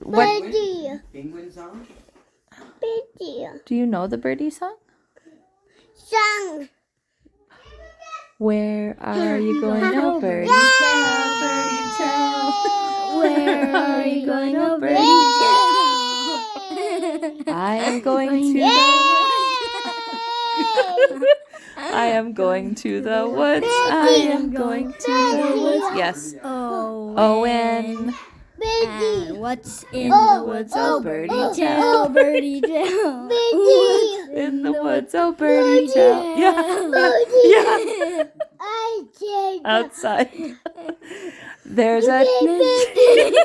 Birdie. Penguin song? Birdie. Do you know the birdie song? Song. Where are you going, oh birdie? Yeah. Birdie tell. Where are you going, oh birdie birdie? I am going to I am going to the woods. I am going to the woods. Yes. Owen. Birdie. What's in Oh, the woods? Oh, Oh, birdie birdie tell. tell, birdie tell. Birdie. In the woods, oh birdie tell. Yeah. Birdie. Yeah. I said Outside. There's a Birdie.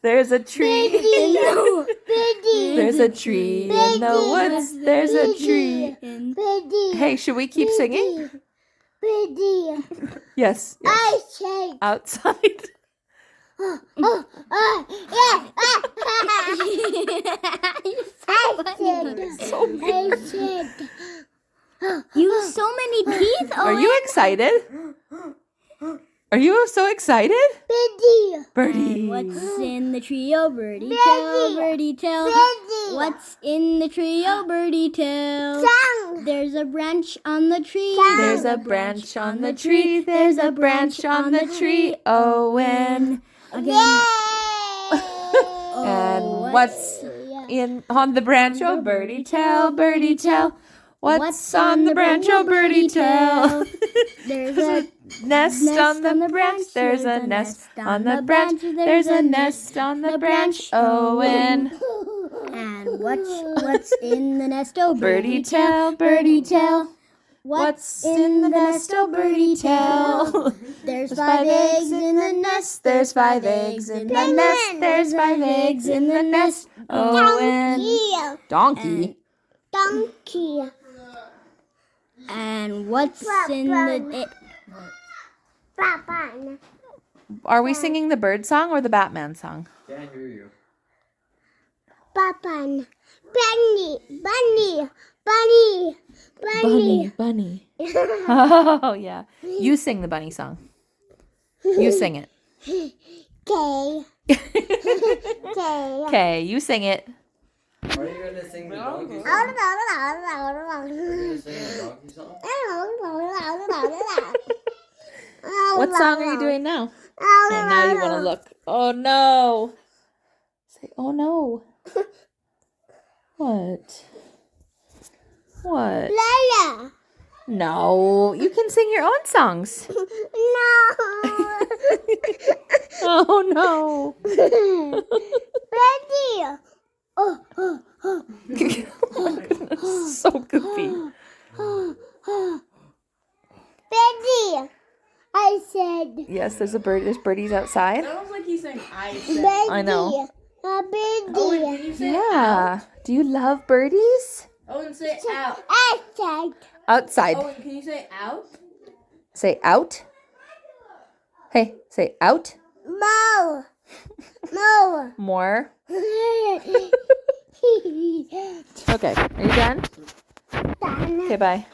there's a tree. Birdie. There's a tree in the woods. There's a tree. Birdie. Hey, should we keep singing? Birdie. Yes. Yes. I said. Outside. Yeah. I said. You have so many teeth. Are you excited? Are you so excited? Birdie. Birdie. What's in the tree? Oh, birdie tell, birdie tell. Birdie. What's in the tree? Oh, birdie tell. Song. There's a branch on the tree. There's a branch on the tree. There's a branch on the tree. Owen. Again. And what's in on the branch? Oh, birdie tell, birdie tell. What's on the branch? Oh, birdie tell. There's a Nest on the branch. There's a nest on the branch. There's a nest on the branch. Owen. And what's in the nest? Oh, Birdie tell, birdie tell. What's in the nest? Oh, birdie tell. There's 5 eggs in the nest. There's 5 eggs in the nest. There's 5 eggs in the nest. Owen. Donkey. Donkey. And what's in the... Papa. Are we singing the bird song or the Batman song? Can't hear you. Papa. Bunny. Bunny. Bunny. Bunny. Bunny. Oh, yeah. You sing the bunny song. You sing it. Okay. Okay. Okay, you sing it. Are you gonna sing the donkey song? Are you gonna sing the donkey song? What song are you doing now? Oh, now you want to look. Oh, no. Say, oh, no. What? What? Lala. No, you can sing your own songs. No. Oh, no. Betty. Oh. Oh, my goodness. So goofy. Betty. I said. Yes, there's a bird. There's birdies outside. Sounds like he's saying I said. Betty. I know. Betty. Owen, can you say Yeah. Do you love birdies? Owen, say out. I said. Outside. Owen, can you say out? Say out. Hey, say out. Mo. Mo. More. Okay, are you done? Done. Okay, bye.